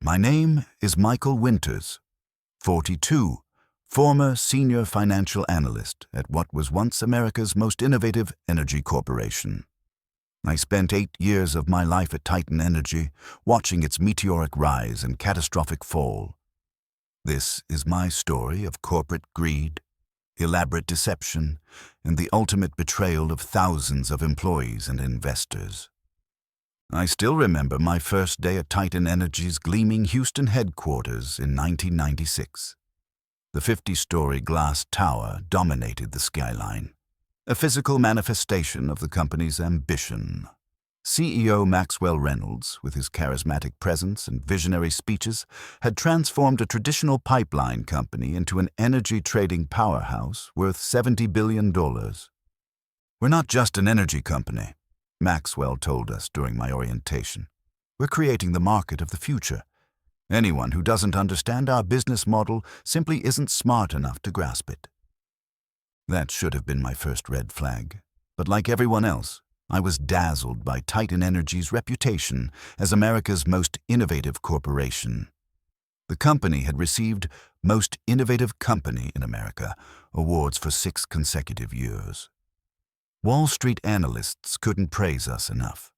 My name is Michael Winters, 42, former senior financial analyst at what was once America's most innovative energy corporation. I spent 8 years of my life at Titan Energy, watching its meteoric rise and catastrophic fall. This is my story of corporate greed, elaborate deception, and the ultimate betrayal of thousands of employees and investors. I still remember my first day at Titan Energy's gleaming Houston headquarters in 1996. The 50-story glass tower dominated the skyline, a physical manifestation of the company's ambition. CEO Maxwell Reynolds, with his charismatic presence and visionary speeches, had transformed a traditional pipeline company into an energy trading powerhouse worth $70 billion. "We're not just an energy company," Maxwell told us during my orientation. "We're creating the market of the future. Anyone who doesn't understand our business model simply isn't smart enough to grasp it." That should have been my first red flag, but like everyone else, I was dazzled by Titan Energy's reputation as America's most innovative corporation. The company had received Most Innovative Company in America awards for 6 consecutive years. Wall Street analysts couldn't praise us enough.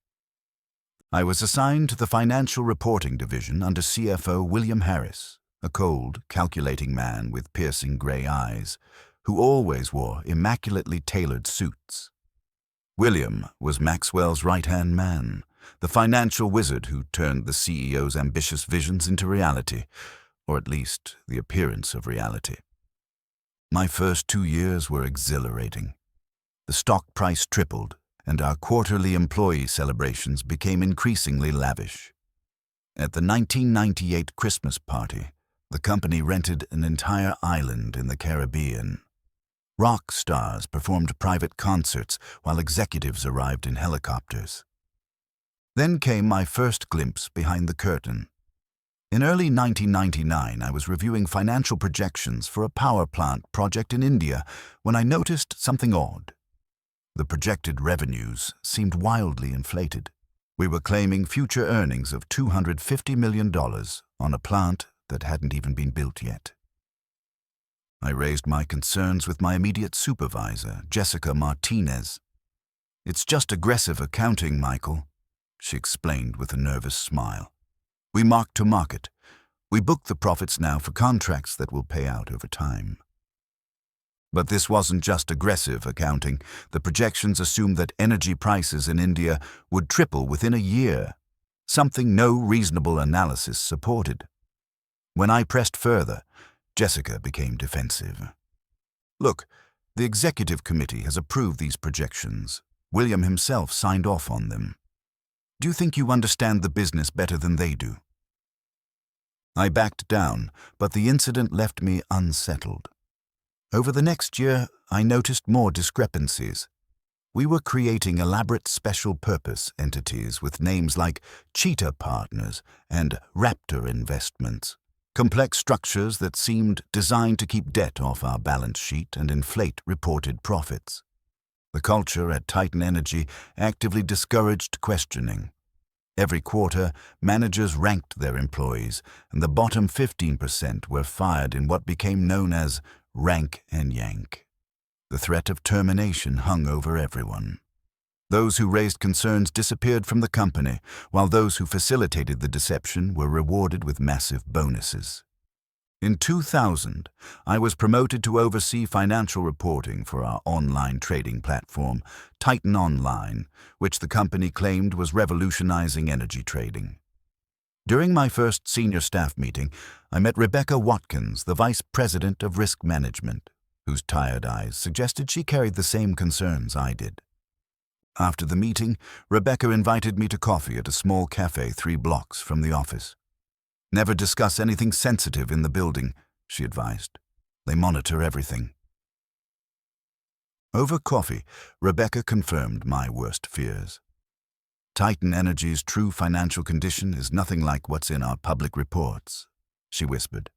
I was assigned to the Financial Reporting Division under CFO William Harris, a cold, calculating man with piercing gray eyes, who always wore immaculately tailored suits. William was Maxwell's right-hand man, the financial wizard who turned the CEO's ambitious visions into reality, or at least the appearance of reality. My first 2 years were exhilarating. The stock price tripled, and our quarterly employee celebrations became increasingly lavish. At the 1998 Christmas party, the company rented an entire island in the Caribbean. Rock stars performed private concerts while executives arrived in helicopters. Then came my first glimpse behind the curtain. In early 1999, I was reviewing financial projections for a power plant project in India when I noticed something odd. The projected revenues seemed wildly inflated. We were claiming future earnings of $250 million on a plant that hadn't even been built yet. I raised my concerns with my immediate supervisor, Jessica Martinez. "It's just aggressive accounting, Michael," she explained with a nervous smile. "We mark to market. We book the profits now for contracts that will pay out over time." But this wasn't just aggressive accounting. The projections assumed that energy prices in India would triple within a year, something no reasonable analysis supported. When I pressed further, Jessica became defensive. "Look, the executive committee has approved these projections. William himself signed off on them. Do you think you understand the business better than they do?" I backed down, but the incident left me unsettled. Over the next year, I noticed more discrepancies. We were creating elaborate special-purpose entities with names like Cheetah Partners and Raptor Investments. Complex structures that seemed designed to keep debt off our balance sheet and inflate reported profits. The culture at Titan Energy actively discouraged questioning. Every quarter, managers ranked their employees, and the bottom 15% were fired in what became known as rank and yank. The threat of termination hung over everyone. Those who raised concerns disappeared from the company, while those who facilitated the deception were rewarded with massive bonuses. In 2000, I was promoted to oversee financial reporting for our online trading platform, Titan Online, which the company claimed was revolutionizing energy trading. During my first senior staff meeting, I met Rebecca Watkins, the Vice President of Risk Management, whose tired eyes suggested she carried the same concerns I did. After the meeting, Rebecca invited me to coffee at a small cafe 3 blocks from the office. "Never discuss anything sensitive in the building," she advised. "They monitor everything." Over coffee, Rebecca confirmed my worst fears. "Titan Energy's true financial condition is nothing like what's in our public reports," she whispered.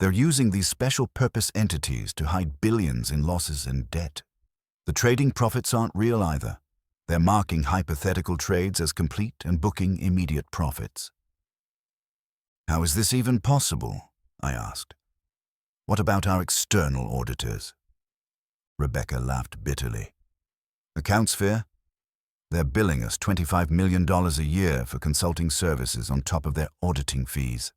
"They're using these special-purpose entities to hide billions in losses and debt. The trading profits aren't real either. They're marking hypothetical trades as complete and booking immediate profits." How is this even possible? I asked. What about our external auditors? Rebecca laughed bitterly. Accounts fear? They're billing us $25 million a year for consulting services on top of their auditing fees.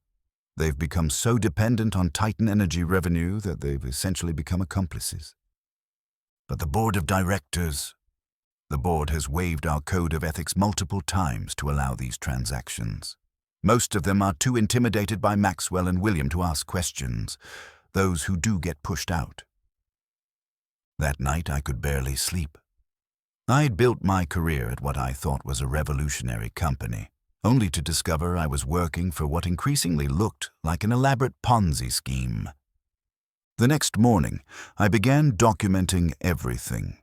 They've become so dependent on Titan Energy revenue that they've essentially become accomplices. But the board of directors, the board has waived our code of ethics multiple times to allow these transactions. Most of them are too intimidated by Maxwell and William to ask questions. Those who do get pushed out. That night I could barely sleep. I'd built my career at what I thought was a revolutionary company, only to discover I was working for what increasingly looked like an elaborate Ponzi scheme. The next morning, I began documenting everything.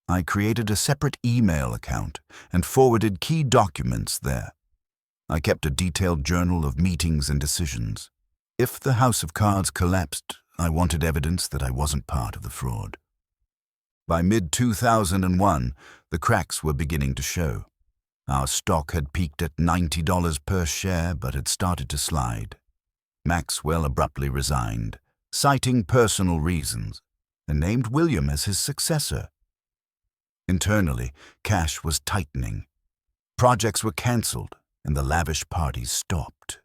I created a separate email account and forwarded key documents there. I kept a detailed journal of meetings and decisions. If the house of cards collapsed, I wanted evidence that I wasn't part of the fraud. By mid-2001, the cracks were beginning to show. Our stock had peaked at $90 per share, but had started to slide. Maxwell abruptly resigned, citing personal reasons, and named William as his successor. Internally, cash was tightening. Projects were cancelled, and the lavish parties stopped.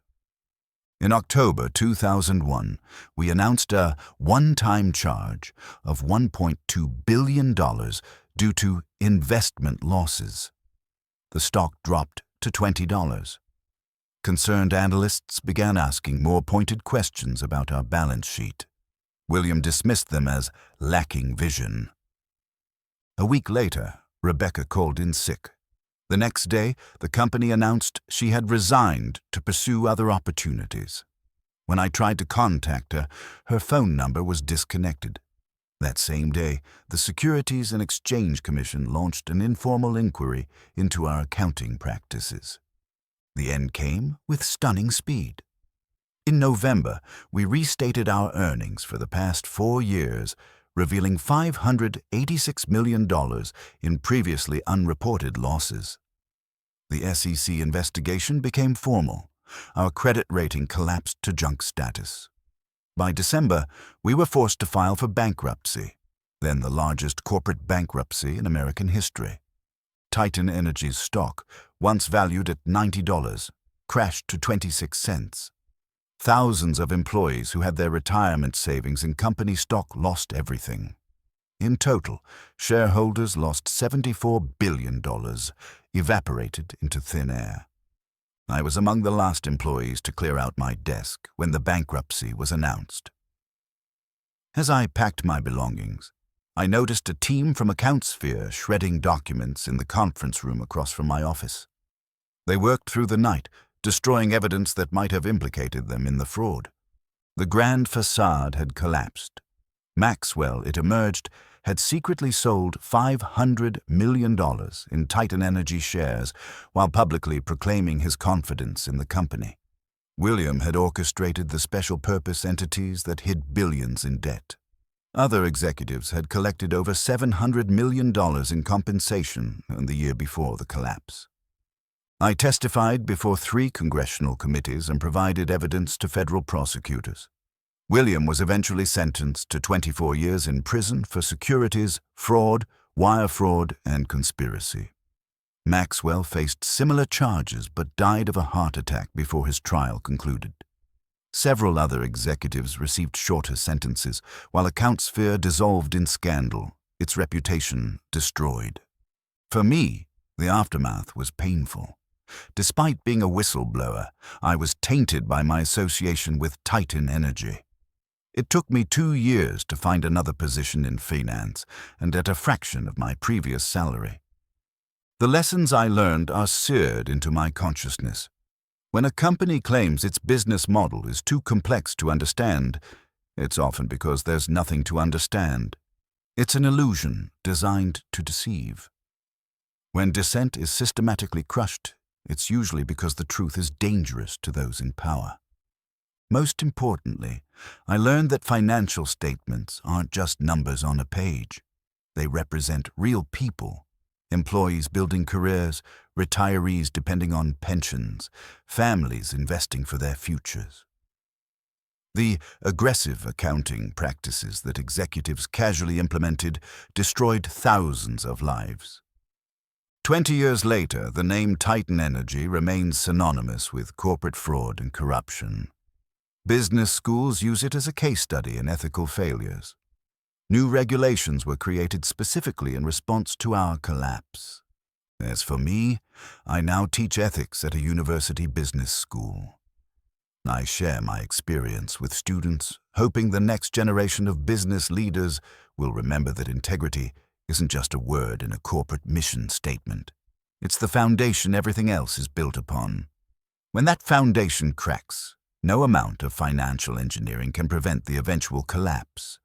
In October 2001, we announced a one-time charge of $1.2 billion due to investment losses. The stock dropped to $20. Concerned analysts began asking more pointed questions about our balance sheet. William dismissed them as lacking vision. A week later, Rebecca called in sick. The next day, the company announced she had resigned to pursue other opportunities. When I tried to contact her, her phone number was disconnected. That same day, the Securities and Exchange Commission launched an informal inquiry into our accounting practices. The end came with stunning speed. In November, we restated our earnings for the past 4 years, revealing $586 million in previously unreported losses. The SEC investigation became formal. Our credit rating collapsed to junk status. By December, we were forced to file for bankruptcy, then the largest corporate bankruptcy in American history. Titan Energy's stock, once valued at $90, crashed to 26 cents. Thousands of employees who had their retirement savings in company stock lost everything. In total, shareholders lost $74 billion, evaporated into thin air. I was among the last employees to clear out my desk when the bankruptcy was announced. As I packed my belongings, I noticed a team from AccountsFear shredding documents in the conference room across from my office. They worked through the night, destroying evidence that might have implicated them in the fraud. The grand facade had collapsed. Maxwell, it emerged, had secretly sold $500 million in Titan Energy shares while publicly proclaiming his confidence in the company. William had orchestrated the special purpose entities that hid billions in debt. Other executives had collected over $700 million in compensation in the year before the collapse. I testified before 3 congressional committees and provided evidence to federal prosecutors. William was eventually sentenced to 24 years in prison for securities, fraud, wire fraud, and conspiracy. Maxwell faced similar charges but died of a heart attack before his trial concluded. Several other executives received shorter sentences, while AccountsFear dissolved in scandal, its reputation destroyed. For me, the aftermath was painful. Despite being a whistleblower, I was tainted by my association with Titan Energy. It took me 2 years to find another position in finance, and at a fraction of my previous salary. The lessons I learned are seared into my consciousness. When a company claims its business model is too complex to understand, it's often because there's nothing to understand. It's an illusion designed to deceive. When dissent is systematically crushed, it's usually because the truth is dangerous to those in power. Most importantly, I learned that financial statements aren't just numbers on a page. They represent real people, Employees building careers, retirees depending on pensions, families investing for their futures. The aggressive accounting practices that executives casually implemented destroyed thousands of lives. 20 years later, the name Titan Energy remains synonymous with corporate fraud and corruption. Business schools use it as a case study in ethical failures. New regulations were created specifically in response to our collapse. As for me, I now teach ethics at a university business school. I share my experience with students, hoping the next generation of business leaders will remember that integrity isn't just a word in a corporate mission statement. It's the foundation everything else is built upon. When that foundation cracks, no amount of financial engineering can prevent the eventual collapse.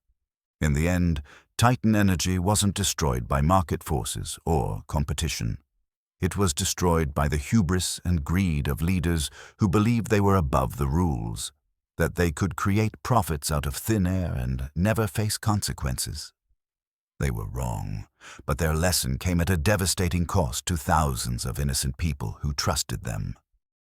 In the end, Titan Energy wasn't destroyed by market forces or competition. It was destroyed by the hubris and greed of leaders who believed they were above the rules, that they could create profits out of thin air and never face consequences. They were wrong, but their lesson came at a devastating cost to thousands of innocent people who trusted them.